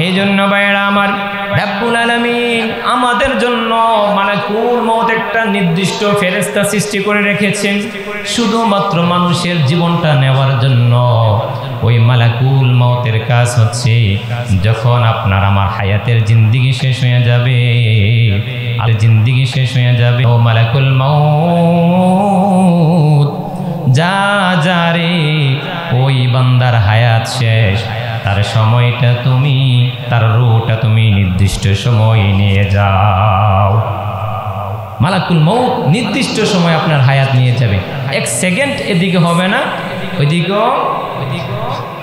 এই জন্য ভাইরা আমার, রব্বুল আলামিন আমাদের জন্য মালাকুল মউত একটা নির্দিষ্ট ফেরেশতা সৃষ্টি করে রেখেছেন শুধুমাত্র মানুষের জীবনটা নেওয়ার জন্য। ওই মালাকুল মউতের কাজ হচ্ছে যখন আপনার আমার হায়াতের জিন্দেগি শেষ হয়ে যাবে, আর জিন্দেগি শেষ হয়ে যাবে, ও মালাকুল মউত যা যা রে, ওই বান্দার হায়াত শেষ, তার সময়টা তুমি, তার রূহটা তুমি নির্দিষ্ট সময় নিয়ে যাও। মালাকুল মউত নির্দিষ্ট সময় আপনার হায়াত নিয়ে যাবে, এক সেকেন্ড এদিকে হবে না, ওইদিকেও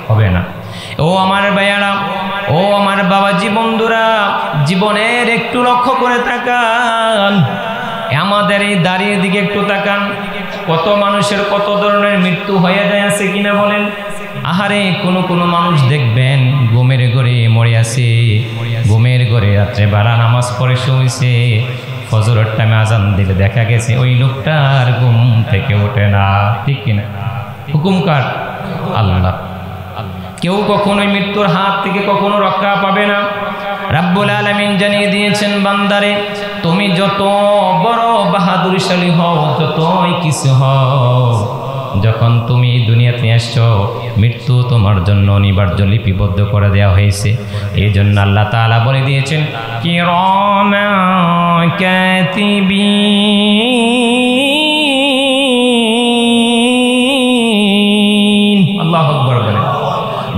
হবে না। ও আমার ভাইয়ারা, ও আমার বাবাজি বন্ধুরা, জীবনের একটু লক্ষ্য করে তাকান, আমাদের এই দাঁড়িয়ে দিকে একটু তাকান, কত মানুষের কত ধরনের মৃত্যু হয়ে যায় আছে কিনা বলেন। আহারে কোন মানুষ দেখবেন ঘুমের ঘরে মরে আছে, ঘুমের ঘরে রাত্রে বেলা নামাজ পড়ে শুয়েছে, ফজরের টাইমে আজান দিলে দেখা গেছে ওই লোকটার ঘুম থেকে ওঠে না, ঠিক কিনা? হুকুম কার? আল্লাহ। কেউ কখনোই মৃত্যুর হাত থেকে কখনো রক্ষা পাবে না। রব্বুল আলামিন জানিয়ে দিয়েছেন, বান্দারে তুমি যত বড় বাহাদুরশালী হও, যতই কিছু হও, যখন তুমি দুনিয়াতে আসছো মৃত্যু তোমার জন্য অনিবার্য লিপিবদ্ধ করে দেওয়া হয়েছে। এই জন্য আল্লাহ তাআলা বলে দিয়েছেন, কিরামান কাতিবিন। আল্লাহু আকবার বলে,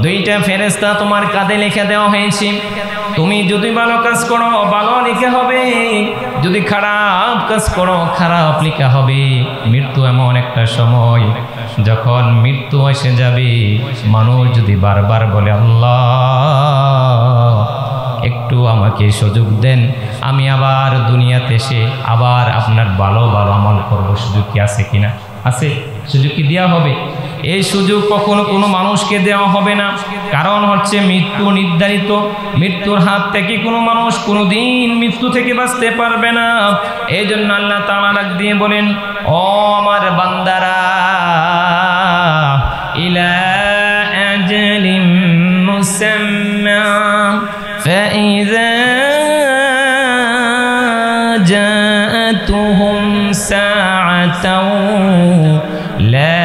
দুইটা ফেরেশতা তোমার কাঁধে লিখে দেওয়া হয়েছে, তুমি যদি ভালো কাজ করো ভালো লিখা হবে, যদি খারাপ কাজ করো খারাপ লিখা হবে। মৃত্যু এমন একটা সময় যখন মৃত্যু এসে যাবে, মানুষ যদি বারবার বলে আল্লাহ একটু আমাকে সুযোগ দেন, আমি আবার দুনিয়াতে এসে আবার আপনার ভালো ভালো আমল করবো, সুযোগ কি আছে কিনা? আছে? সুযোগ কি দেওয়া হবে? এই সুযোগ কখনো কোনো মানুষকে দেওয়া হবে না, কারণ হচ্ছে মৃত্যু নির্ধারিত। মৃত্যুর হাত থেকে কোনো মানুষ কোনোদিন মৃত্যু থেকে বাঁচতে পারবে না। এই জন্য আল্লাহ তাআলা ডাক দিয়ে বলেন, ও আমার বান্দারা, ইলা আজালিম মুসাম্মা ফাইযা জাআতুহুম সাআতাও লা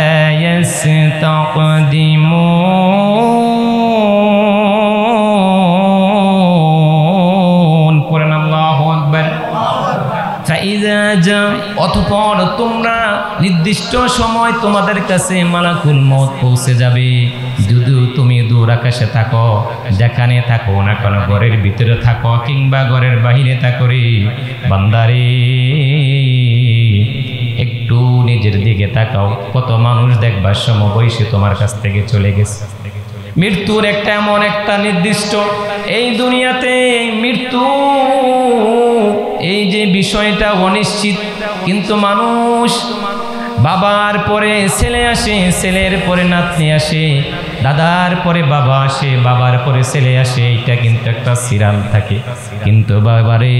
ইয়াস্তাকদিমুন। পড়েন আল্লাহু আকবার। ফাইযা জা, অতঃপর তোমরা নির্দিষ্ট সময় তোমাদের কাছে মালাকুল মউত পৌঁছে যাবে। যদি তুমি দূর আকাশে থাকো, যেখানে থাকো না কেন, ঘরের ভিতরে থাকো কিংবা ঘরের বাহিরে থাকো রে বান্দারে, একটু নিজের দিকে তাকাও, কত মানুষ দেখবার সমবয়সী তোমার কাছ থেকে চলে গেছে। মৃত্যুর একটা এমন একটা নির্দিষ্ট, এই দুনিয়াতে মৃত্যু এই যে বিষয়টা অনিশ্চিত, কিন্তু মানুষ বাবার পরে ছেলে আসে, ছেলের পরে নাতনি আসে, দাদার পরে বাবা আসে, বাবার পরে ছেলে আসে, এটা কিন্তু একটা সিরিয়াল থাকে। কিন্তু বাবারে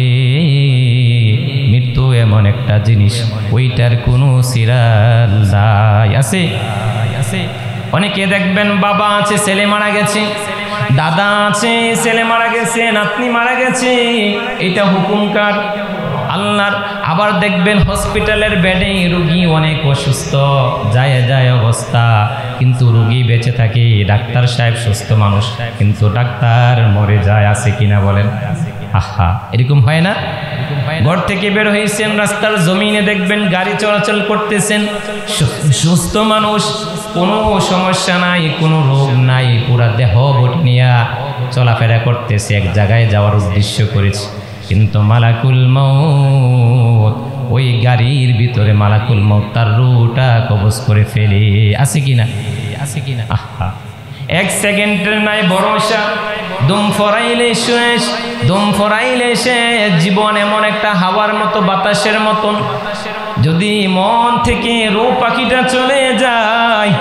মৃত্যু এমন একটা জিনিস, ওইটার কোনো সিরিয়াল নাই। আছে? অনেকে দেখবেন বাবা আছে ছেলে মারা গেছে, দাদা আছে ছেলে মারা গেছে, নাতনি মারা গেছে, এটা হুকুম কার? আল্লাহর। আবার দেখবেন হসপিটালের বেডে রোগী অনেক অসুস্থ, যায় অবস্থা, কিন্তু রোগী বেঁচে থাকে, ডাক্তার সাহেব সুস্থ মানুষ, কিন্তু ডাক্তার মরে যায়। আছে কিনা বলেন? আহা, এরকম হয় না? ঘর থেকে বের হয়েছেন, রাস্তার জমিনে দেখবেন গাড়ি চলাচল করতেছেন, সুস্থ মানুষ, কোনো সমস্যা নাই, কোনো রোগ নাই, পুরা দেহ বটি নিয়ে চলাফেরা করতেছে, এক জায়গায় যাওয়ার উদ্দেশ্য করেছে, কিন্তু মালাকুল মউত ওই গাড়ির ভিতরে মালাকুল মউত তার রূহটা কবজ করে ফেলে। আছে কিনা? আছে কিনা? আহা, এক সেকেন্ডের নাই ভরসা, দম ফরাইলে শেষ, দম ফরাইলে শেষ। জীবন এমন একটা হাওয়ার মতো, বাতাসের মতন, যদি মন থেকে রূহ পাখিটা চলে যায়,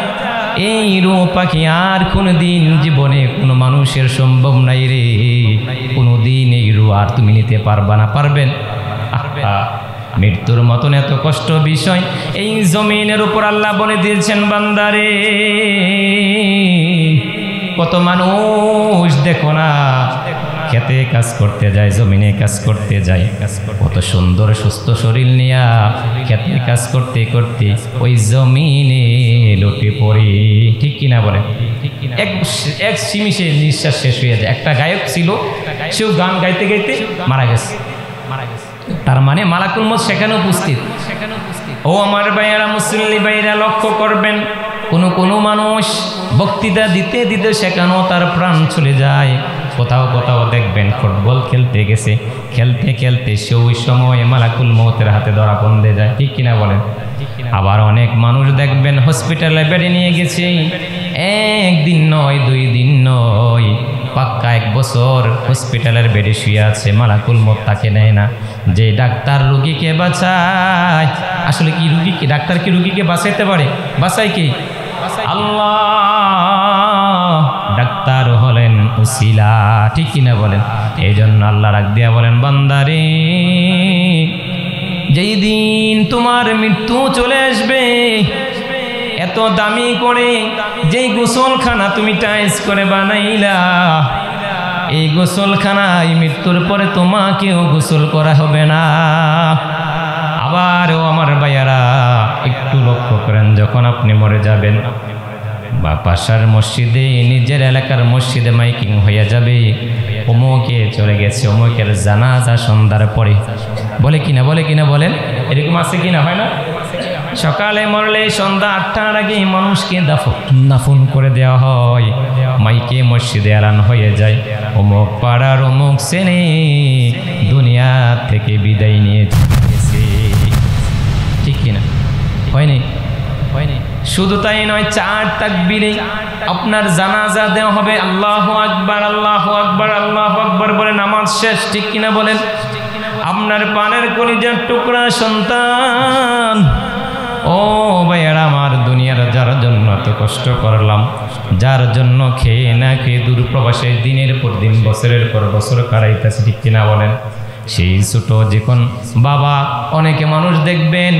এই রূহ পাখি আর কোনোদিন জীবনে কোনো মানুষের সম্ভব নাই রে, কোনোদিন এই রূহ আর তুমি নিতে পারবা না। পারবেন? মৃত্যুর মতন এত কষ্ট বিষয় এই জমিনের উপর আল্লাহ বলে দিয়েছেন, বান্দারে কত মানুষ দেখো না খেতে কাজ করতে যায়, জমিনে কাজ করতে যায়, কত সুন্দর সুস্থ শরীর নিয়া খেতে কাজ করতে করতে ওই জমিনে লুটে পড়ে, ঠিক কিনা বলে? এক সিমিশে নিঃশ্বাস শেষ হয়ে যায়। একটা গায়ক ছিল, সেও গান গাইতে গাইতে মারা গেছে। তার মানে মালাকুল মউত সেখানে উপস্থিত। ও আমার ভাইয়েরা, মুসল্লি ভাইরা, লক্ষ্য করবেন, কোনো মানুষ বক্তৃতা দিতে দিতে সেখানেও তার প্রাণ চলে যায়। কোথাও কোথাও দেখবেন ফুটবল খেলতে গেছে, খেলতে খেলতে সে ওই সময় মালাকুল মউতের হাতে ধরা পড়ে যায়, ঠিক কিনা বলেন? আবার অনেক মানুষ দেখবেন হসপিটালে বেডে নিয়ে গেছে, একদিন নয়, 2 দিন নয়, পাক্কা 1 বছর হসপিটালের বেডে শুয়ে আছে, মালাকুল মউত তাকে নেয় না। যে ডাক্তার রোগীকে বাঁচায়, আসলে কি রোগীকে, ডাক্তার কি রোগীকে বাঁচাইতে পারে? বাঁচায় কি? আল্লাহ। ডাক্তার হলেন উসিলা, ঠিক কিনা বলেন? এই জন্য আল্লাহ রাগ দিয়া বলেন, বান্দারে যেই দিন তোমার মৃত্যু চলে আসবে, এত দামি করে যেই গোসলখানা তুমি টাইস করে বানাইলা, এই গোসলখানায় মৃত্যুর পরে তোমাকেও গোসল করা হবে না। আবারও আমার ভাইয়ারা একটু লক্ষ্য করেন, যখন আপনি মরে যাবেন বা পাশার মসজিদে, নিজের এলাকার মসজিদে মাইকিং হয়ে যাবে, অমুকে চলে গেছে, অমুকের জানাজা সন্ধ্যার পরে, বলে কিনা, বলে কিনা বলেন? এরকম আছে কিনা? হয় না? সকালে মরলে সন্ধ্যা 8টার আগে মানুষকে দাফন করে দেওয়া হয়, মাইকে মসজিদে এলান হয়ে যায়, অমুক পাড়ার অমুক শ্রেণী দুনিয়া থেকে বিদায় নিয়ে গেছে, ঠিক কিনা? হয়নি? হয়নি? শুধু তাই নয়, 4 তাকবীরে আপনার জানাজা দেওয়া হবে। আল্লাহু আকবার, আল্লাহু আকবার, আল্লাহু আকবার বলে নামাজ শেষ, ঠিক কিনা বলেন? আপনার পানের কলিজার টুকরা সন্তান, ও ভাইয়ারা আমার, দুনিয়ার যার জন্য এত কষ্ট করলাম, যার জন্য খেয়ে না খেয়ে দূরপ্রবাসে দিনের পর দিন, বছরের পর বছর কাটাইতেছে, ঠিক কিনা বলেন? সেই ছোট যখন বাবা, অনেকে মানুষ দেখবেন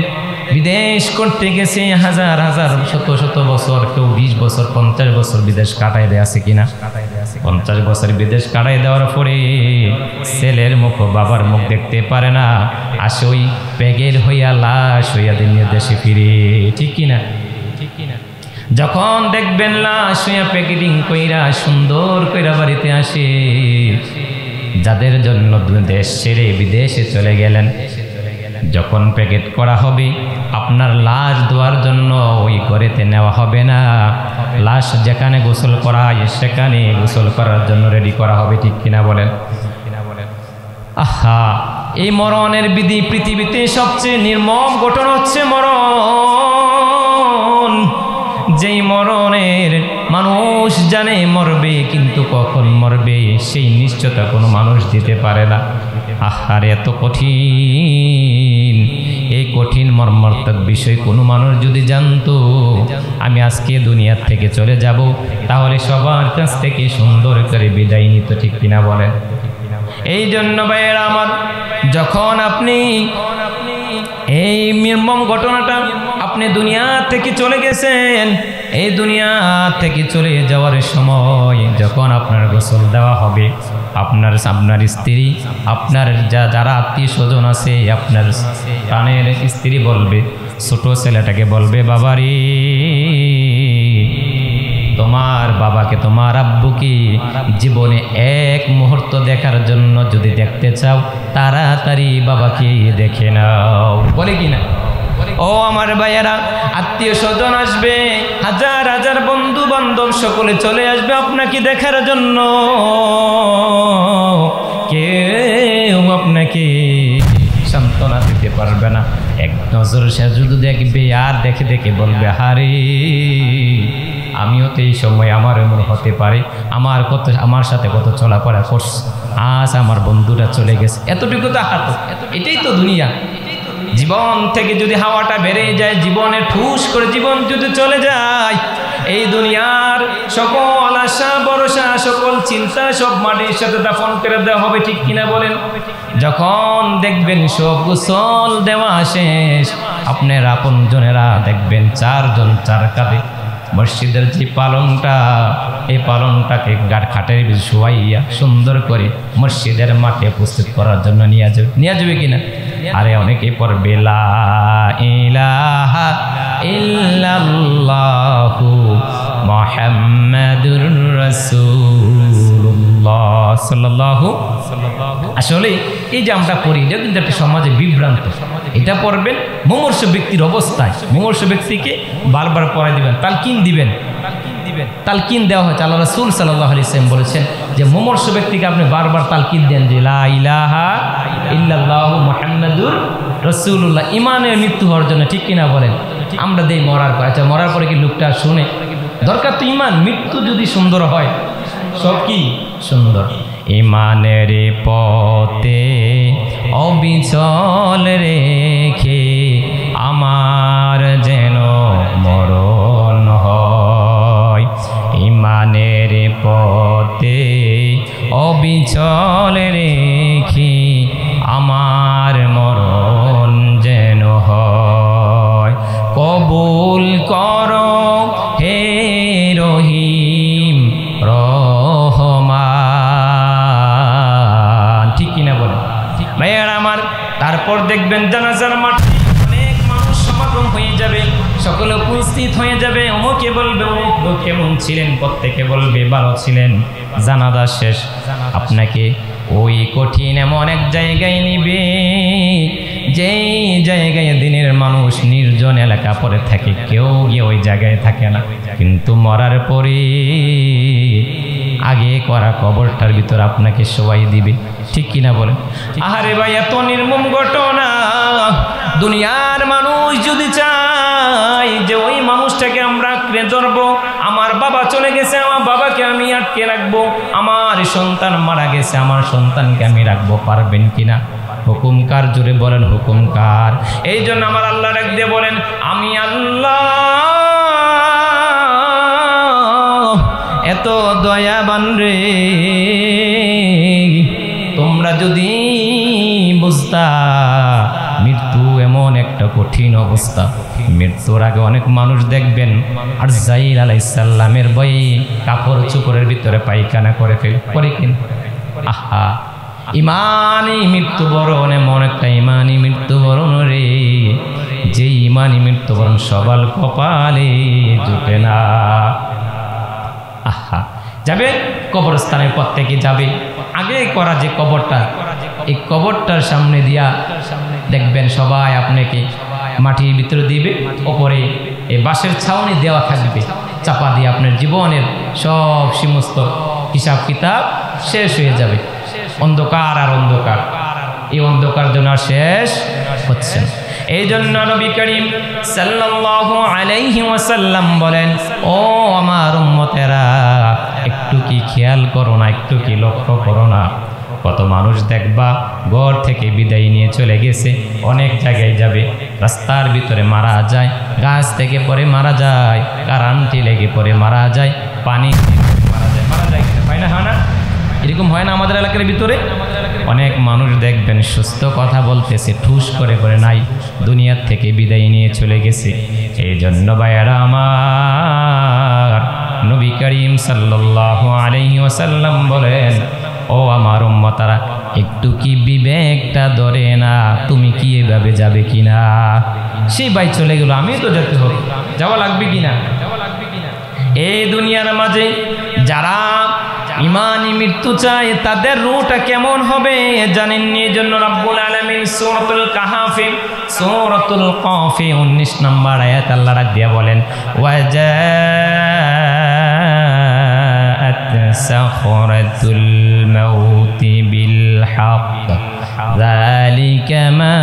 বিদেশ করতে গেছে, হাজার হাজার শত শত বছর, কেউ 20 বছর 50 বছর বিদেশ কাটাই দেয়, আছে কিনা? 50 বছর বিদেশ কাটাই দেওয়ার পরে ছেলের মুখ, বাবার মুখ দেখতে পারে না, আসে ওই প্যাগের হইয়া, লাশ হইয়া দিন দেশে ফিরে, ঠিক কিনা? ঠিক কিনা? যখন দেখবেন লাশ হইয়া প্যাকেটিং কইরা সুন্দর কইরা বাড়িতে আসে, যাদের জন্য দেশ ছেড়ে বিদেশে চলে গেলেন, যখন প্যাকেট করা হবে, আপনার লাশ দেওয়ার জন্য ওই ঘরেতে নেওয়া হবে না, লাশ যেখানে গোসল করা হয় সেখানে গোসল করার জন্য রেডি করা হবে, ঠিক কিনা বলেন? আহা, এই মরণের বিধি, পৃথিবীতে সবচেয়ে নির্মম ঘটনা হচ্ছে মরণ। যেই মরণের মানুষ জানে মরবে, কিন্তু কখন মরবে সেই নিশ্চয়তা কোনো মানুষ দিতে পারে না। আহারে, এত কঠিন, এই কঠিন মর্মান্তিক বিষয় কোনো মানুষ যদি জানতো, আমি আজকে দুনিয়ার থেকে চলে যাব, তাহলে সবার কাছ থেকে সুন্দর করে বিদায় নিত, ঠিক কিনা বলেন? এই জন্য ভাইয়েরা আমার, যখন আপনি এই নির্মম ঘটনাটা, আপনি দুনিয়া থেকে চলে গেছেন, এই দুনিয়া থেকে চলে যাওয়ার সময় যখন আপনার গোসল দেওয়া হবে, আপনার স্ত্রী, আপনার যারা আত্মীয় স্বজন আছে, আপনার প্রাণের স্ত্রী বলবে, ছোট ছেলেটাকে বলবে, বাবারে, তোমার বাবাকে, তোমার আব্বুকে জীবনে 1 মুহূর্ত দেখার জন্য যদি দেখতে চাও, তাড়াতাড়ি বাবাকে দেখে নাও, বলে কিনা? ও আমার ভাইয়েরা, আত্মীয় স্বজন আসবে, হাজার হাজার বন্ধু বান্ধব সকলে চলে আসবে আপনাকে দেখার জন্য, কেউ আপনাকে সান্ত্বনা দিতে পারবে না। এক নজর সে শুধু দেখবে, আর দেখে দেখে বলবে, হারে, আমিও তো এই সময় আমার এমন হতে পারে, আমার সাথে কত চলাফেরা করছে, আজ আমার বন্ধুরা চলে গেছে, এতটুকু তো হাত, এটাই তো দুনিয়া। জীবন থেকে যদি হাওয়াটা বেড়ে যায়, জীবনে ঠুস করে জীবন যদি চলে যায়, এই দুনিয়ার সকল আশা ভরসা, সকল চিন্তা সব মাটির সাথে দাফন করে দেওয়া হবে, ঠিক কিনা বলেন? যখন দেখবেন সব গোসল দেওয়া শেষ, আপনার আপনজনেরা দেখবেন 4 জন 4 কাঁধে মসজিদের যে পালনটা, এই পালনটাকে খাটের ভিতরে শোয়াইয়া সুন্দর করে মসজিদের মাঠে উপস্থিত করার জন্য নিয়ে যাবে কিনা? আরে অনেকে পড়বে লা ইলাহা ইল্লাল্লাহু মুহাম্মাদুর রাসূলুল্লাহ সাল্লাল্লাহু। আসলে এই যে আমরা পড়ি এটা কিন্তু একটা সমাজে বিভ্রান্ত। এটা পড়বেন মুমূর্ষ ব্যক্তির অবস্থায়, মুমূর্ষ ব্যক্তিকে বারবার পড়াই দিবেন, তালকিন দিবেন। তালকিন দেওয়া হয়েছে, আল্লাহ রাসূল সাল্লাল্লাহু আলাইহি ওয়াসাল্লাম বলেছেন যে মুমূর্ষ ব্যক্তিকে আপনি বারবার তালকিন দেন যে লা ইলাহা ইল্লাল্লাহু মুহাম্মাদুর রাসূলুল্লাহ, ইমানের মৃত্যু হওয়ার জন্য। ঠিক কিনা বলেন? আমরা দেই মরার পর। আচ্ছা, মরার পরে কি লোকটা শুনে? দরকার তো ইমান। মৃত্যু যদি সুন্দর হয় সব কি সুন্দর। ইমানের পথে অবিচল রেখে আমার যেন মরণ হয়। ইমানের পথে অবিচল রেখে আমার মরণ যেন হয়। কবুল করো হে রহিম রহমান। ঠিক কিনা বলেন ভাইয়ার আমার? তারপর দেখবেন জানাজার মাঠে অনেক মানুষ সমাগম হয়ে যাবে, সকলে উপস্থিত হয়ে যাবে। অমুকে বলবে অমুক কেমন ছিলেন, প্রত্যেকে বলবে ভালো ছিলেন। জানাজা শেষ, আপনাকে ওই কঠিন এমন এক জায়গায় নিবে যেই জায়গায় দিনের মানুষ নির্জন এলাকা পরে থাকে, কেউ গিয়ে ওই জায়গায় থাকে না। কিন্তু মরার পরে আগে করা কবরটার ভিতর আপনাকে শোয়াই দিবে। ঠিক কিনা বলেন? আহারে ভাই, এত নির্মম ঘটনা। দুনিয়ার মানুষ যদি চায় যে ওই মানুষটাকে আমরা আঁকড়ে ধরবো, আমার বাবা চলে গেছে, আমার বাবাকে আমি আটকে রাখবো, আমার সন্তান মারা গেছে, আমার সন্তানকে আমি রাখবো, পারবেন কিনা? হুকুম কার? জোরে বলেন হুকুম কার? এই জন্য আমার আল্লাহ ডাক দিয়ে বলেন, আমি আল্লাহ এত দয়াবান রে, তোমরা যদি বুঝতা মৃত্যু এমন একটা কঠিন অবস্থা। মৃত্যুর আগে অনেক মানুষ দেখবেন আর আরজাইল আলাইহিস সালামের ভয়ে কাপড় চোপড়ের ভিতরে পায়খানা করে করে কিনা। আহা, ইমানি মৃত্যুবরণ এমন একটা ইমানি মৃত্যুবরণ রে, যে ইমানি মৃত্যুবরণ সবার কপালে জুটে না। আহা, যাবে কবরস্থানের পর থেকে যাবে, আগে করা যে কবরটা, এই কবরটার সামনে দিয়া দেখবেন সবাই আপনাকে মাটির ভিতরে দিবে, ওপরে এই বাঁশের ছাউনি দেওয়া থাকবে, চাপা দিয়ে আপনার জীবনের সব সমস্ত হিসাব কিতাব শেষ হয়ে যাবে। অন্ধকার আর অন্ধকার, এই অন্ধকার যেন শেষ হচ্ছে। এই জন্য নবী করিম সাল্লাল্লাহু আলাইহি ওয়াসাল্লাম বলেন, ও আমার উম্মতেরা, একটু কি খেয়াল করো না, একটু কি লক্ষ্য করো না? কত মানুষ দেখবা ঘর থেকে বিদায় নিয়ে চলে গেছে, অনেক জায়গায় যাবে, রাস্তার ভিতরে মারা যায়, গাছ থেকে পরে মারা যায়, কারেন্টে লেগে পরে মারা যায়, পানি মারা যায় কিনা? হয় না? হয় না? এরকম হয় না আমাদের এলাকার ভিতরে? অনেক মানুষ দেখবেন সুস্থ কথা বলতেছে, ঠুস করে করে নাই, দুনিয়ার থেকে বিদায় নিয়ে চলে গেছে। এই জন্য ভাইয়েরা আমার, নবী করিম সাল্লাল্লাহু আলাইহি ওয়াসাল্লাম বলেন, ও আমার উম্মতারা, একটু কি বিবেকটা ধরে না? তুমি কি এভাবে যাবে কিনা? সেই ভাই চলে গেল, আমিও তো যেতে হবে, যাওয়া লাগবে কিনা? এই দুনিয়ার মাঝে যারা ইমানি মৃত্যু চায় তাদের রূহটা কেমন হবে জানেন? এই জন্য রব্বুল আলামিন সূরাতুল কাহাফে, সূরাতুল কাফে 19 নম্বর আয়াত আল্লাহ রাখ দিয়া বলেন, ওয়াজাআত সাখরাতুল মাউতি বিল হক যালিকা মা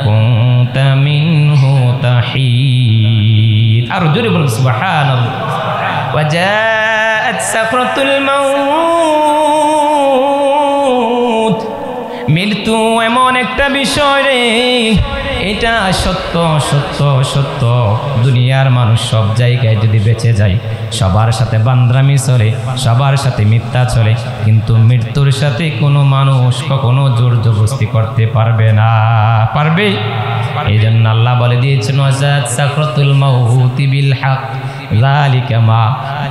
কুনতা মিনহু তাহিদ। আর জোরে বলুন সুবহানাল্লাহ। ওয়াজাআত সাখরাতুল মাউত, মৃত্যু এমন একটা বিষয় রে, এটা সত্য সত্য সত্য। দুনিয়ার মানুষ সব জায়গায় যদি বেঁচে যায়, সবার সাথে বান্দ্রামি চলে, সবার সাথে মিথ্যা চলে, কিন্তু মৃত্যুর সাথে কোনো মানুষ কখনো জোর জবরদস্তি করতে পারবে না। পারবে? এই জন্য আল্লাহ বলে দিয়েছেন ওয়াজাত সাকরাতুল মাউতি বিল হক যালিকা মা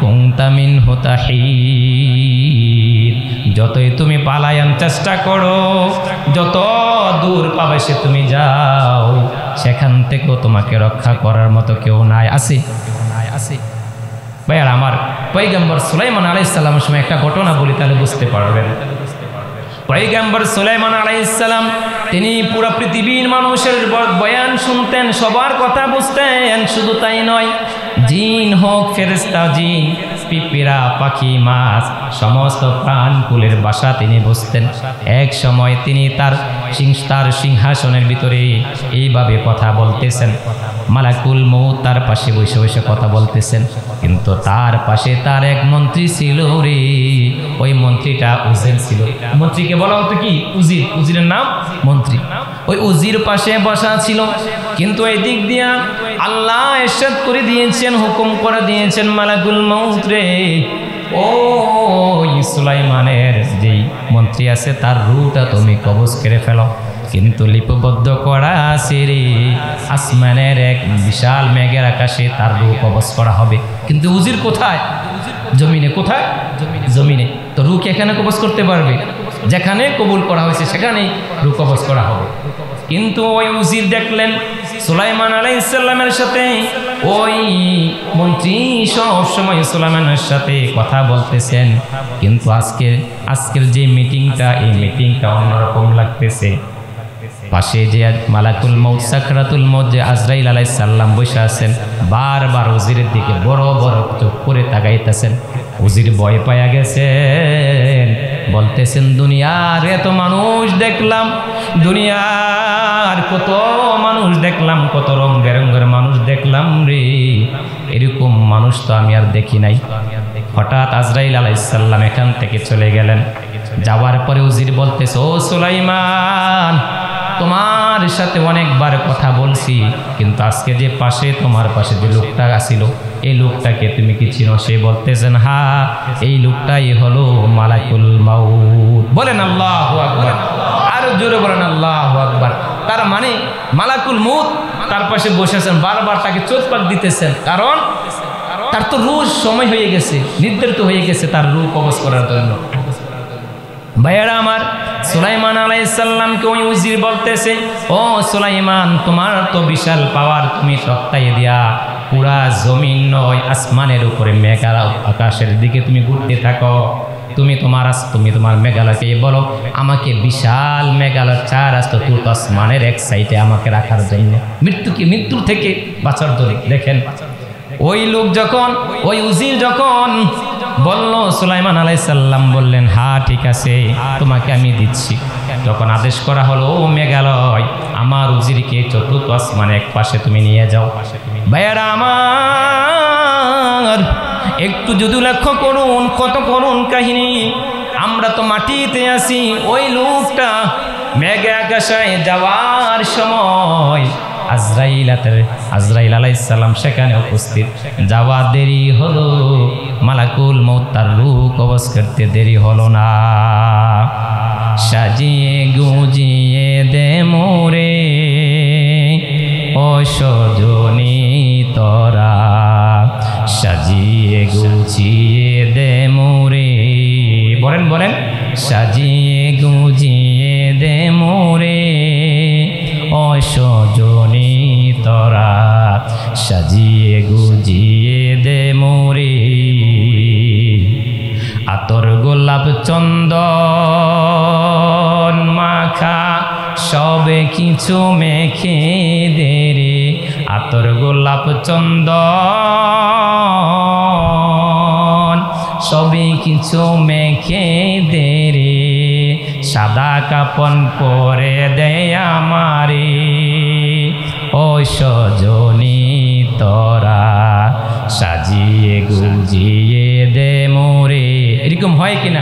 কুনতা মিনহু তাহিদ। যতই তুমি পালায়ন চেষ্টা করো, যত দূর পাবে সে তুমি যাও, সেখান থেকেও তোমাকে রক্ষা করার মতো কেউ নাই। আছে? ভাইয়ার আমার, পয়গম্বর সুলাইমান আলাইহিস সালামের সময় একটা ঘটনা বলি, তাহলে বুঝতে পারবেন। পয়গম্বর সুলাইমান আলাইহিস সালাম তিনি পুরো পৃথিবীর মানুষের বয়ান শুনতেন, সবার কথা বুঝতেন। শুধু তাই নয়, জিন হোক, ফেরেশতা, জিন, পিঁপড়া, পাখি, মাছ, সমস্ত প্রাণকুলের ভাষা তিনি বুঝতেন। এক সময় তিনি তার সিংহাসনের ভিতরে এইভাবে কথা বলতেছেন, মালাকুল মউত তার পাশে বসে বসে কথা বলতেছেন, কিন্তু তার পাশে তার এক মন্ত্রী ছিল রে। ওই মন্ত্রীটা উজির ছিল। মন্ত্রীকে বলা হতো কি? উজির। উজিরের নাম মন্ত্রী। ওই উজির পাশে বসা ছিল, কিন্তু এই দিক দিয়া আল্লাহ ইরশাদ করে দিয়েছেন, হুকুম করে দিয়েছেন, মালাকুল মউত রে, ও সুলাইমানের যেই মন্ত্রী আছে তার রূহটা তুমি কবজ করে ফেলো। কিন্তু লিপিবদ্ধ করা আছে রে, আসমানের এক বিশাল মেঘের আকাশে তার রূহ কবজ করা হবে। কিন্তু উজির কোথায়? জমিনে। কোথায়? জমিনে। তো রূহ এখানে কবজ করতে পারবে? যেখানে কবুল করা হয়েছে সেখানেই রূহ কবজ করা হবে। কিন্তু ওই উজির দেখলেন সুলাইমান আলাইহিস সালামের সাথে ওই মন্ত্রী সব সময় সুলাইমানের সাথে কথা বলতেছেন, কিন্তু আজকের যে মিটিংটা, এই মিটিংটা অন্যরকম লাগতেছে। পাশে যে মালাকুল মউত, সাকরাতুল মউত, যে আজরাইল আলাইহিস সালাম বসে আছেন, বারবার উজিরের দিকে বড় বড় চোখ করে তাকাইতেছেন। উজির ভয় পায়া গেছেন, বলতেছেন, দুনিয়ার এত মানুষ দেখলাম, দুনিয়ার কত মানুষ দেখলাম, কত রং বেরঙের মানুষ দেখলাম রে, এরকম মানুষ তো আমি আর দেখি নাই। হঠাৎ আজরাইল আলাইহিস সালাম এখান থেকে চলে গেলেন। যাওয়ার পরে উজির বলতেছে, ও সুলাইমান, তোমার সাথে অনেকবার কথা বলছি, কিন্তু আজকে যে পাশে, তোমার পাশে যে লোকটা আসিল, এই লোকটাকে তুমি কি চিনো? সে বলতেছেন, হ্যাঁ, এই লোকটাই হলো মালাকুল মাউত। বলেন আল্লাহু আকবার। আরো জোরে বলেন আল্লাহু আকবার। তার মানে মালাকুল মউত তার পাশে বসেছেন, বারবার তাকে চোখ পাক দিতেছেন, কারণ তার তো রূহ সময় হয়ে গেছে, নির্ধারিত হয়ে গেছে তার রূহ কবজ করার জন্য। ভাইয়েরা আমার, সুলাইমান আলাইহিস সালামকে ওই উজির বলতেছে, ও সুলাইমান, তোমার তো বিশাল পাওয়ার, তুমি তক্তায় দিয়া পুরা জমিন নয়, আসমানের উপরে মেঘালয়, আকাশের দিকে তুমি ঘুরতে থাকো। তুমি তোমার মেঘালয়কে বলো আমাকে বিশাল মেঘালয় 4 চতুর্থ আসমানের এক সাইডে আমাকে রাখার জন্য, মৃত্যুর থেকে বাঁচার জন্য। দেখেন, ওই লোক যখন, ওই উজির যখন বলল, সুলাইমান আলাইহিস সালাম বললেন, হ্যাঁ ঠিক আছে, তোমাকে আমি দিচ্ছি। তখন আদেশ করা হলো, ও মেঘালয়, আমার উজিরকে চতুর্থ আসমানে এক পাশে তুমি নিয়ে যাও। ভাইয়ারা আমার, একটু যদি লক্ষ্য করুন, কত করুন কাহিনী। আমরা তো মাটিতে আছি, ওই লোকটা মেঘে আকাশে যাওয়ার সময় আজরাইল আলাইহিস সালাম সেখানে উপস্থিত। যাওয়া দেরি হলো, মালাকুল মউত তার রূহ কবজ করতে দেরি হলো না। সাজিয়ে গুজিয়ে দে মোরে ও সজনী তোরা, সাজিয়ে গুজিয়ে দে মোরে। বলেন, সাজিয়ে গুজিয়ে দে মোরে ও সজনী তোরা, সাজিয়ে গুজিয়ে দে মোরে। আতর গোলাপ চন্দন মাখা সবে কিছু মেখে দে রে, আতর গোলাপ চন্দন সবে কিছু মেখে দে রে, সাদা কাপন পরে দে আমারে ও সজনী তোরা সাজিয়ে গুজিয়ে দে মোরে। এরকম হয় কিনা?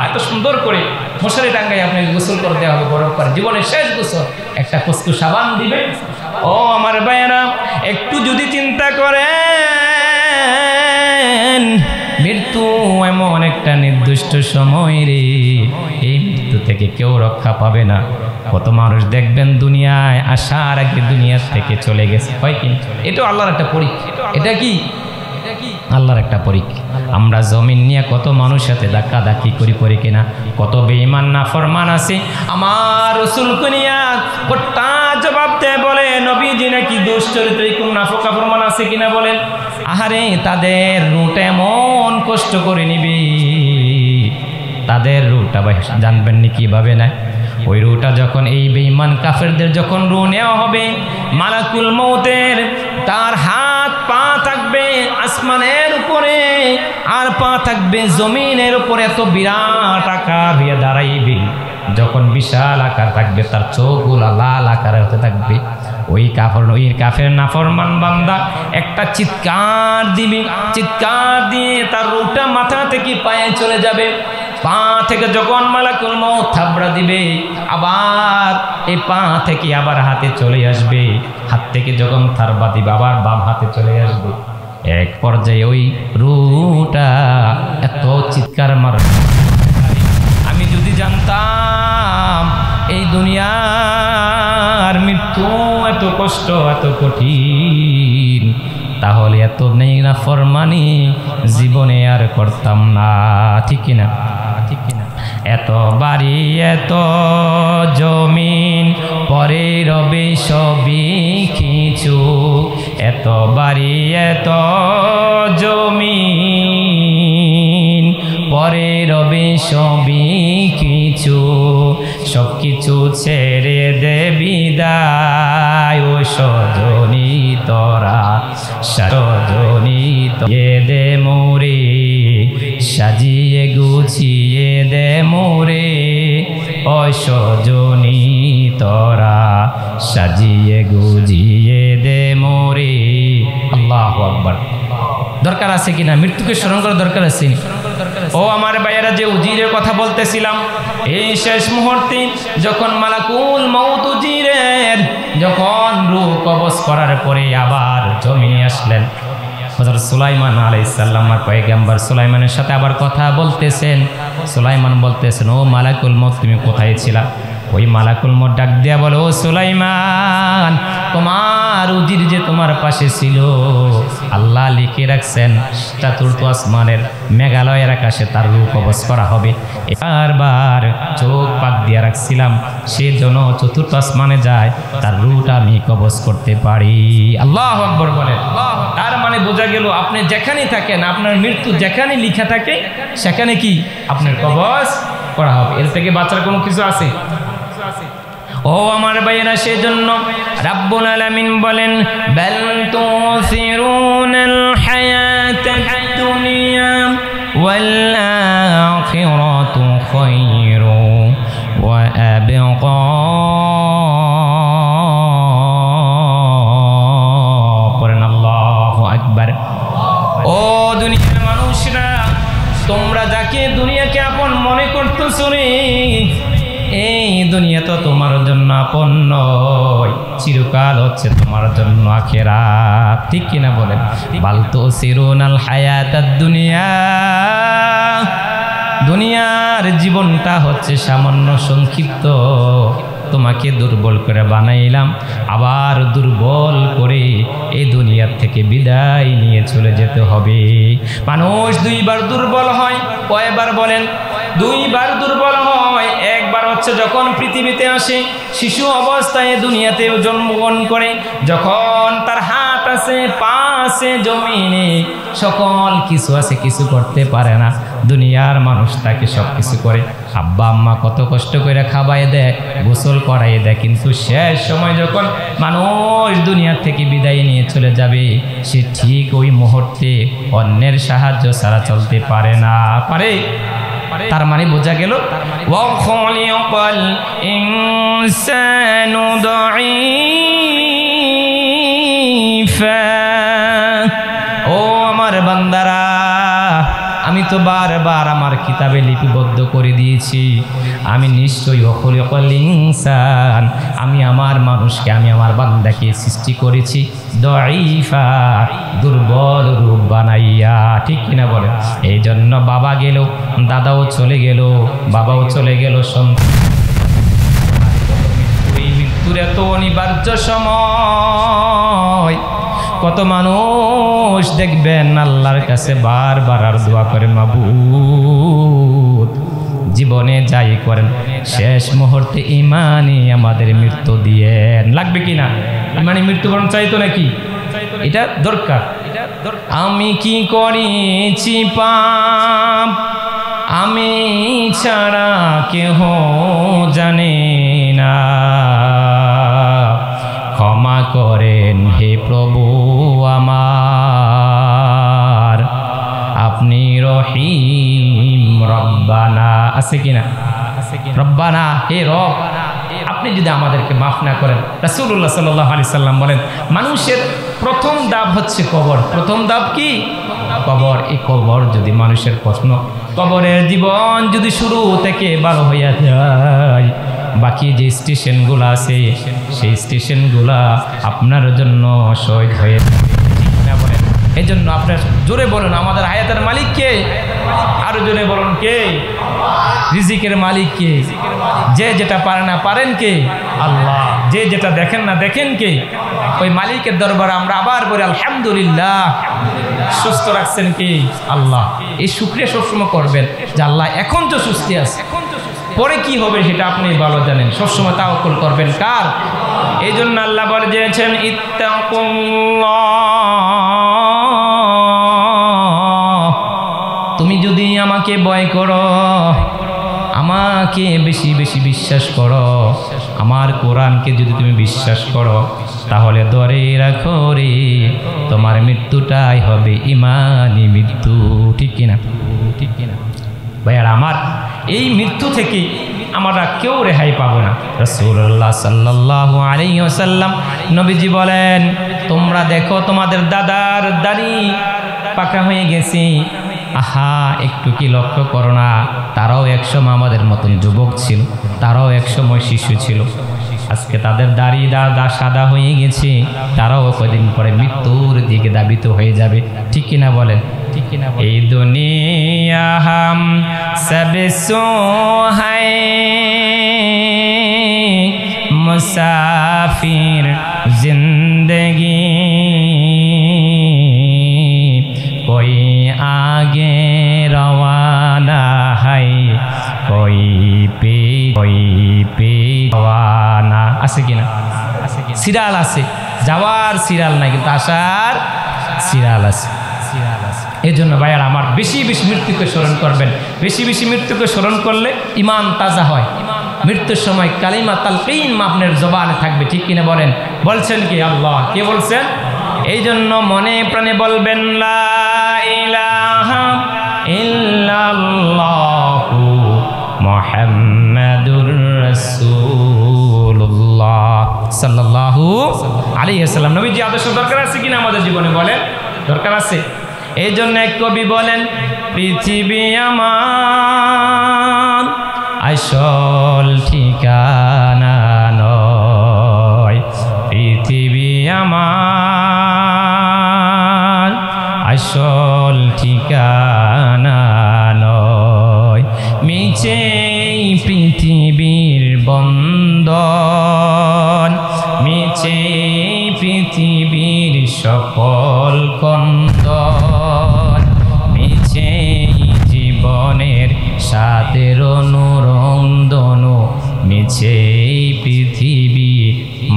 এত সুন্দর করে মশারি টাঙ্গাই আপনি গোসল করতে হবে গরম করে, জীবনের শেষ গোসল একটা কস্তু সাবান দিবে। ও আমার ভাইয়েরা, একটু যদি চিন্তা করেন মৃত্যু এমন একটা নির্দিষ্ট সময় রে, এই মৃত্যু থেকে কেউ রক্ষা পাবে না। কত মানুষ দেখবেন দুনিয়ায় আসার আগে দুনিয়ার থেকে চলে গেছে, হয় কি? এটা আল্লাহর একটা পরীক্ষা। এটা কি আল্লাহর একটা পরীক্ষা। আমরা জমিন নিয়ে কত মানুষ সাথে ধাক্কা ধাক্কি করি কিনা, কত বেঈমান নাফরমান আছে। আমার রাসূলকে নিয়ে কোট্টা জবাব দেয়, বলে নবীজি নাকি দোষ চরিত্র এরকম নাফরমান আছে কিনা বলেন। আহারে, তাদের রুটা এমন কষ্ট করে নিবি, তাদের রুটা জানবেন নি কিভাবে না। ওই রুটা যখন এই বেঈমান কাফেরদের যখন রু নেওয়া হবে, মালাকুল মউতের তার হাত পা থাকবে আসমানের উপরে, আর পা থাকবে জমিনের উপরে। এত বিরাট আকার হয়ে দাঁড়াইবে, যখন বিশাল আকার থাকবে তার চোখগুলো লাল আকারে হতে থাকবে। ওই কাফের নাফরমান বান্দা একটা চিৎকার দিবে, চিৎকার দিয়ে তার রুটা মাথা থেকে পায়ে চলে যাবে। পা থেকে যখন মালাকুল মউত থাবড়া দিবে, আবার এই পা থেকে আবার হাতে চলে আসবে, হাত থেকে যখন থাবড়া দিবে আবার বাম হাতে চলে আসবে। এক পর্যায়ে ওই রুটা এত চিৎকার মারবে। আমি যদি জানতাম এই দুনিয়ার মৃত্যু এত কষ্ট, এত কঠিন, তাহলে এত নেই না ফরমানি জীবনে আর করতাম না। ঠিক কিনা? এত বাড়ি এত জমিন পরে রবে সবই কিছু, এত বাড়ি এত জমিন পরে রবে সবই কিছু, সব কিছু ছেড়ে দে বিদায় ও সজনী তোরা, সজনী দে মোরে সাজিয়ে গুছিয়ে দে মোরে, ও সজনী তোরা সাজিয়ে গুজিয়ে দে মোরে। আল্লাহু আকবার। দরকার আছে কিনা? মৃত্যুকে স্মরণ করার দরকার আছে। ও আমার ভাইয়েরা, যে উজিরের কথা বলতেছিলাম, এই শেষ মুহূর্তে যখন মালাকুল মউত উজিরের যখন রূহ কবজ করার পরে আবার জমিনে আসলেন, হযরত সুলাইমান আলাইহিস সালাম পয়গম্বর সুলাইমানের সাথে আবার কথা বলতেছেন। সুলাইমান বলতেছেন, ও মালাকুল মউত তুমি কোথায় ছিলা? ওই মালাকুল মউত ডাক দিয়া বলে, ও সুলাইমান, তোমার উজির যে তোমার পাশে ছিল, আল্লাহ লিখে রাখছেন চতুর্থ আসমানের মেঘালয়ের আকাশে তার রূহ কবজ করা হবে। বারবার চোখ পাক দিয়া রাখছিলাম, সে যেন চতুর্থ আসমানে যায়, তার রূহটা আমি কবজ করতে পারি। আল্লাহু আকবার বলেন। তার মানে বোঝা গেল, আপনি যেখানে থাকেন, আপনার মৃত্যু যেখানে লেখা থাকে সেখানে কি আপনার কবজ করা হবে। এর থেকে বাঁচার কোনো কিছু আছে? ও আমার ভাইয়েরা, সেজন্য রাব্বুল আলামিন বলেন, বাল তুসিরুনাল হায়াতাদ দুনিয়া ওয়াল আখিরাতু খায়রু ওয়া আবকা। পড়েন আল্লাহু আকবার। ও দুনিয়ার মানুষরা, তোমরা যাকে দুনিয়াকে আপন মনে করতেছো রে, এই দুনিয়া তো তোমার জন্য আপন নয়, চিরকাল হচ্ছে তোমার জন্য আখিরাত। ঠিক কিনা বলেন? বাল তুসিরুনাল হায়াতাদ দুনিয়া, দুনিয়ার জীবনটা হচ্ছে সামান্য সংক্ষিপ্ত, তোমাকে দুর্বল করে বানাইলাম, আবার দুর্বল করে এই দুনিয়ার থেকে বিদায় নিয়ে চলে যেতে হবে। মানুষ দুইবার দুর্বল হয়। কয়বার বলেন? দুইবার দুর্বল হয়। একবার হচ্ছে যখন পৃথিবীতে আসে, শিশু অবস্থায় দুনিয়াতেও জন্মগ্রহণ করে, যখন তার হাত আছে, পা আছে, জমিনে সকল কিছু আছে, কিছু করতে পারে না। দুনিয়ার মানুষ তাকে সব কিছু করে, আব্বা আম্মা কত কষ্ট করে খাওয়াই দেয়, গোসল করাই দেয়, কিন্তু শেষ সময় যখন মানুষ দুনিয়া থেকে বিদায় নিয়ে চলে যাবে, সে ঠিক ওই মুহূর্তে অন্যের সাহায্য ছাড়া চলতে পারে না। পারে? তার মানে বোঝা গেল, ওয়া খালিকাল ইনসানু দাঈফ তো বারবার আমার কিতাবে লিপিবদ্ধ করে দিয়েছি, আমি নিশ্চয়ই খলিকাল ইনসান, আমি আমার মানুষকে, আমি আমার বান্দাকে সৃষ্টি করেছি দাঈফা, দুর্বল রূপ বানাইয়া। ঠিক কিনা বলে? এই জন্য বাবা গেল, দাদাও চলে গেল, বাবাও চলে গেল, মৃত্যুর এত অনিবার্য সময় কত মানুষ দেখবেন আল্লাহর কাছে বারবার আর দোয়া করে, মাবুদ জীবনে যাই করেন শেষ মুহূর্তে ইমানি আমাদের মৃত্যু দিয়েন। লাগবে কি না? ইমানি মৃত্যুবরণ চাইতো নাকি? এটা দরকার। আমি কি করেছি পাপ, আমি ছাড়া কেহ জানে না, ক্ষমা করেন হে প্রভু আমার, আপনি রহিম রব্বানা। আছে কিনা? রব্বানা, হে রব, আপনি যদি আমাদেরকে মাফ না করেন। রাসূলুল্লাহ সাল্লাল্লাহু আলাইহি সাল্লাম বলেন, মানুষের প্রথম ধাপ হচ্ছে কবর। প্রথম ধাপ কি? কবর। এই কবর যদি মানুষের প্রশ্ন, কবরের জীবন যদি শুরু থেকে ভালো হইয়া যায়, বাকি যে স্টেশনগুলো আছে সেই স্টেশনগুলা আপনার জন্য শহীদ হয়ে বলেন। এই জন্য আপনার জোরে বলুন, আমাদের হায়াতের মালিক কে? আরো জোরে বলুন, কে? রিজিকের মালিক কে? যে যেটা পারে না পারেন কে? আল্লাহ। যে যেটা দেখেন না দেখেন কে? ওই মালিকের দরবারে আমরা আবার বলি আলহামদুলিল্লাহ। সুস্থ রাখছেন কে? আল্লাহ। এই শুকরিয়া সবসময় করবেন যে আল্লাহ এখন তো সুস্থ আছে, পরে কি হবে সেটা আপনি ভালো জানেন। সবসময় তাওয়াক্কুল করবেন কার? এই জন্য আল্লাহ বলে দিয়েছেন, ইত্তাকুল্লাহ, তুমি যদি আমাকে ভয় করো, আমাকে বেশি বেশি বিশ্বাস করো, আমার কোরআনকে যদি তুমি বিশ্বাস করো, তাহলে ধরে রাখো রে তোমার মৃত্যুটাই হবে ইমানি মৃত্যু। ঠিক কিনা? ঠিক কিনা ভাইয়ার আমার? এই মৃত্যু থেকে আমরা কেউ রেহাই পাবো না। রাসূলুল্লাহ সাল্লাল্লাহু আলাইহি ওয়াসাল্লাম নবীজি বলেন, তোমরা দেখো তোমাদের দাদার দাড়ি পাকা হয়ে গেছে, আহা একটু কি লক্ষ্য করো না? তারাও একসময় আমাদের মতন যুবক ছিল, তারাও একসময় শিশু ছিল, আজকে তাদের দাড়ি দাদা সাদা হয়ে গেছে, তারাও কদিন পরে মৃত্যুর দিকে ধাবিত হয়ে যাবে। ঠিক কিনা বলেন? ঠিক কিনা? এই দুনিয়া হাম সব সো হায় মুসাফির জিন্দগি, कोई आगे रवाना है कोई पे रवाना। আছে কিনা? সিরিয়াল আছে, যাওয়ার সিরিয়াল নাই, কিন্তু আসার সিরিয়াল আছে। এই জন্য ভাইয়ার আমার বেশি বেশি মৃত্যুকে স্মরণ করবেন। বেশি বেশি মৃত্যুকে স্মরণ করলে ইমান তাজা হয়। মৃত্যুর সময় কালিমা তালকিন আপনার জবানে থাকবে। ঠিক কিনা বলেন? বলছেন কি? আল্লাহ। কে বলছেন? এই জন্য মনে প্রাণে বলবেন, লা ইলাহা ইল্লাল্লাহু মুহাম্মাদুর রাসূলুল্লাহ সাল্লাল্লাহু আলাইহি ওয়াসাল্লাম। নবীজি আদর্শ দরকার আছে কিনা আমাদের জীবনে? বলেন, দরকার আছে। এই জন্য এক কবি বলেন, পৃথিবী আমার আসল ঠিকানা নয়, পৃথিবী আমার আসল ঠিকানা নয়, মিছে পৃথিবীর বন্ধন, মিছে পৃথিবীর সকল কন্দন, মিছে জীবনের সাথের অনুরন্দন, মিছে পৃথিবী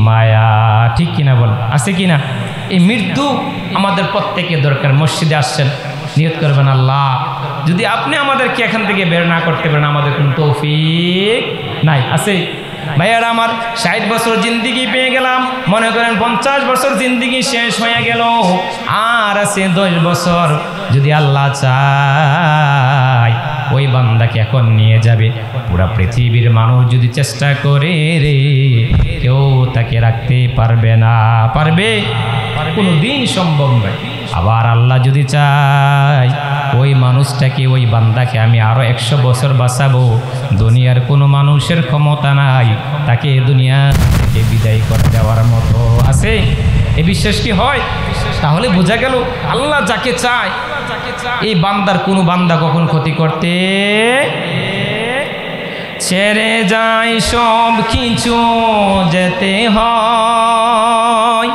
মায়া। ঠিক কিনা বল? আছে কিনা? এই মৃত্যু আমাদের প্রত্যেকের দরকার। মসজিদে আসছেন, নিয়ত করবেন, আল্লাহ যদি আপনি আমাদেরকে এখান থেকে বের না করতে পারেন, আমাদের কোনো তৌফিক নাই। আছে ভাইয়ারা আমার, 60 বছর জিন্দিগি পেয়ে গেলাম, মনে করেন 50 বছর জিন্দিগি শেষ হয়ে গেল, আর আছে 10 বছর। যদি আল্লাহ চায় ওই বান্দাকে এখন নিয়ে যাবে। পুরা পৃথিবীর মানুষ যদি চেষ্টা করে রে, কেউ তাকে রাখতে পারবে না। পারবে? কোনো দিন সম্ভব নয়। আবার আল্লাহ যদি চায় ওই মানুষটাকে, ওই বান্দাকে আমি আরো 100 বছর বাঁচাবো, দুনিয়ার কোনো মানুষের ক্ষমতা নাই তাকে দুনিয়া থেকে বিদায় করে দেওয়ার মতো। আছে? এ বিশ্বাস কি হয়? তাহলে বোঝা গেল আল্লাহ যাকে চায়, এই বান্দার কোনো বান্দা কখন ক্ষতি করতে ছেড়ে যায় সব কিছু যেতে হয়,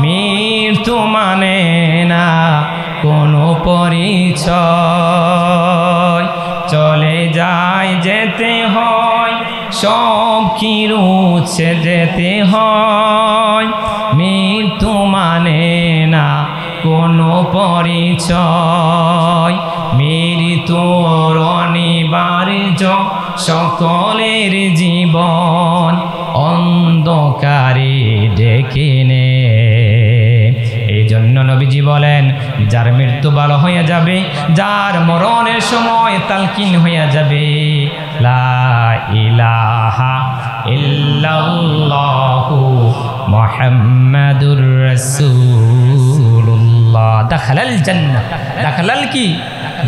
মৃত্যু মানে না কোনো পরিচয়, চলে যায় যেতে হয় সব কিছু যেতে হয়, মৃত্যু মানে না কোনো পরিচয়, মৃত্যুর অনিবার্য সকলের জীবন অন্ধকারে ডেকে নে। এই জন্য নবীজি বলেন, যার মৃত্যু ভালো হয়ে যাবে, যার মরণের সময় তালকিন হয়ে যাবে, লা ইলাহা ইল্লাল্লাহু মুহাম্মাদুর রাসূলুল্লাহ দাখালাল জান্নাহ। দাখালাল কি?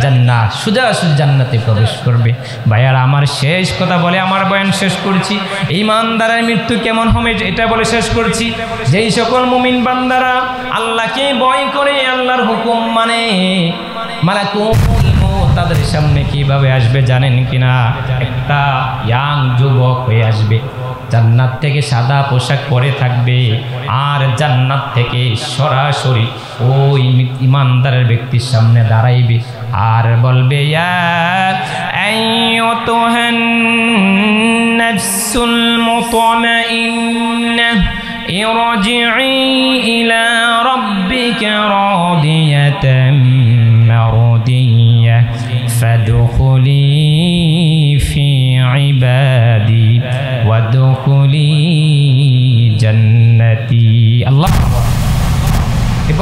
জান্নাত, সোজাসুজি জান্নাতে প্রবেশ করবে। ভাইয়ার আমার শেষ কথা বলে আমার বয়ান শেষ করছি। ঈমানদারের মৃত্যু কেমন হবে এটা বলে শেষ করছি। যেই সকল মুমিন বান্দারা আল্লাহকে ভয় করে, আল্লাহর হুকুম মানে, মালাকুল মউত তাদের সামনে কিভাবে আসবে জানেন কিনা? একটা ইয়াং যুবক হয়ে আসবে, জান্নাত থেকে সাদা পোশাক পরে থাকবে, আর জান্নাত থেকে সরাসরি ওই ঈমানদারের ব্যক্তির সামনে দাঁড়াইবে আর বলবে, ইয়া আইয়ুতুহান নাফসুল মুতমাইন্নাহ ইরজিই ইলা রাব্বিকা রাদিয়াতাম মারদিয়াহ ফাদখুলি ফি ইবাদি ওয়াদখুলি জান্নাতি। আল্লাহ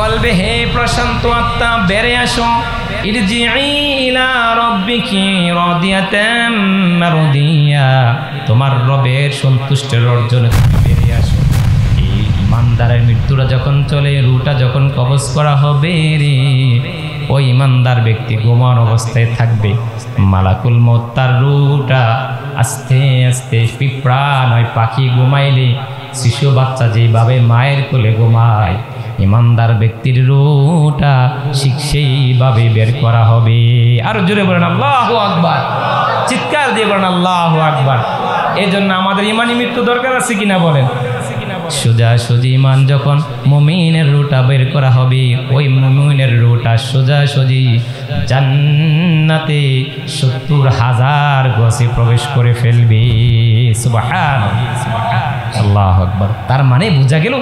বলবে, হে প্রশান্ত আত্মা বেরিয়ে আসো, ইরজিই ইলা রাব্বিকি রাদিয়াতাম মারদিয়া, তোমার রবের সন্তুষ্টির অর্জনে তুমি বেরিয়ে আসো। এই ঈমানদারের মৃত্যুটা যখন চলে, রুটা যখন কবজ করা হবে রে, ওই ঈমানদার ব্যক্তি ঘুমানো অবস্থায় থাকবে, মালাকুল মউত তার রুটা আস্তে আস্তে, পিঁপড়া নয় পাখি ঘুমাইলে শিশু বাচ্চা যেভাবে মায়ের কোলে ঘুমায়, ঈমানদার ব্যক্তির রুটা ঠিক সেইভাবে বের করা হবে। আরো জোরে বলেন আল্লাহু আকবার, চিৎকার দিয়ে বলেন আল্লাহু আকবার। এই জন্য আমাদের ইমানি মৃত্যু দরকার আছে কিনা বলেন? সোজাসুজি ঈমান যখন মুমিনের রুটা বের করা হবে, ওই মুমিনের রুটা সোজাসুজি জান্নাতে 70,000 গজে প্রবেশ করে ফেলবে। সুবহানাল্লাহ, আল্লাহু আকবার। তার মানে বোঝা গেল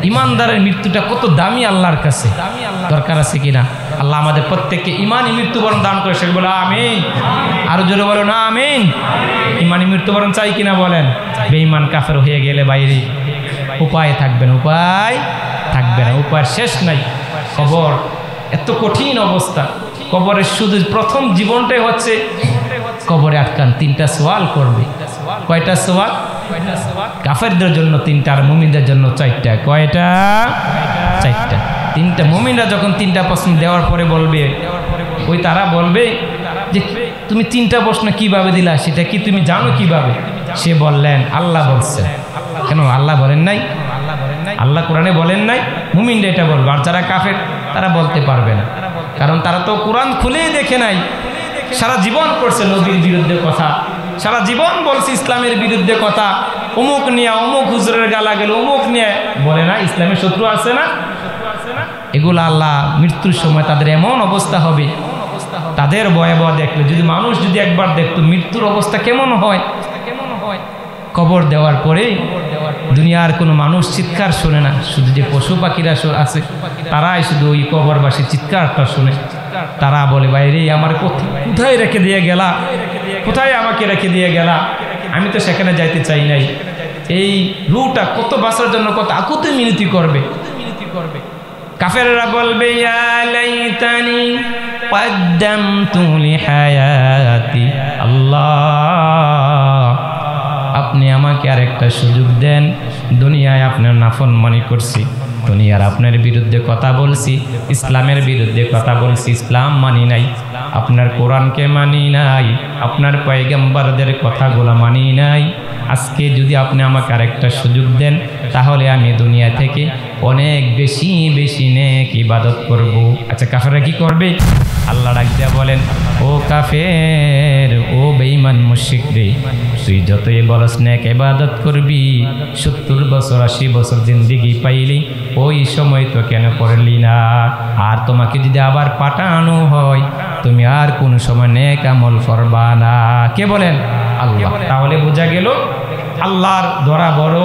ঈমানদারের মৃত্যুটা কত দামি আল্লাহর কাছে। দরকার আছে কিনা? আল্লাহ আমাদের প্রত্যেককে ইমানি মৃত্যুবরণ দান করে, সেগুলো বলো আমিন। আরো জোরে বলো না আমিন। ইমানি মৃত্যুবরণ চাই কিনা বলেন? বেঈমান কাফের হয়ে গেলে বাইরে উপায় থাকবে না, উপায় থাকবে না, উপায় শেষ নাই। কবর এত কঠিন অবস্থা, কবরের শুধু প্রথম জীবনটাই হচ্ছে কবরে আটকান। 3টা সওয়াল করবে। কয়টা সওয়াল? কাফেরদের জন্য 3টা আর মুমিনদের জন্য 4টা। কয়টা? 4টা। 3টা। মুমিনরা যখন 3টা প্রশ্ন দেওয়ার পরে বলবে, ওই তারা বলবে যে তুমি 3টা প্রশ্ন কিভাবে দিলা, সেটা কি তুমি জানো কিভাবে? সে বললেন আল্লাহ বলছেন। কেন আল্লাহ বলেন নাই? আল্লাহ কোরআনে বলেন নাই? মুমিনরা এটা বলবে, আর যারা কাফের তারা বলতে পারবে না, কারণ তারা তো কোরআন খুলেই দেখে নাই। সারা জীবন করছে নবীর বিরুদ্ধে কথা, সারা জীবন বলছে ইসলামের বিরুদ্ধে কথা, অমুক নিয়ে অমুক হুজুরের গালা গেল, অমুক নিয়ে বলে না ইসলামের শত্রু আছে না। এগুলো আল্লাহ মৃত্যুর সময় তাদের এমন অবস্থা হবে, তাদের ভয়াবহ দেখলে যদি মানুষ যদি একবার দেখতো মৃত্যুর অবস্থা কেমন হয়। কবর দেওয়ার পরে দুনিয়ার কোনো মানুষ চিৎকার শোনে না, শুধু যে পশু পাখিরা আছে তারাই শুধু ওই কবরবাসী চিৎকারটা শোনে। তারা বলে, বাইরে আমার কোথায় রেখে দিয়ে গেলা, কোথায় আমাকে রেখে দিয়ে গেলা, আমি তো সেখানে যাইতে চাই নাই। এই রুটা কত বাঁচার জন্য কত আকুতি মিনতি করবে। কাফেররা বলবে, ইয়া লাইতানি قدمت لحياتي আল্লাহ আপনি আমাকে আরেকটা সুযোগ দেন দুনিয়ায় আপনার নাফরমানি করছি দুনিয়ার আপনার বিরুদ্ধে কথা বলছি ইসলামের বিরুদ্ধে কথা বলছি ইসলাম মানি নাই আপনার কোরআনকে মানি নাই আপনার পয়গম্বরদের কথাগুলো মানি নাই আজকে যদি আপনি আমাকে আরেকটা সুযোগ দেন তাহলে আমি দুনিয়া থেকে অনেক বেশি বেশি নেক ইবাদত করব আচ্ছা কাফেররা কি করবে আল্লাহ ডাক দিয়া বলেন ও কাফের ও বেঈমান মুশরিক রে তুই যতই বলস নেক ইবাদত করবি 70 বছর 80 বছর জিন্দেগি পাইলি ওই সময় তো কেন করলি না আর তোমাকে যদি আবার পাঠানো হয় তুমি আর কোন সময় নেক আমল করবা না কে বলেন আল্লাহ তাহলে বোঝা গেল আল্লাহর ধরা বড়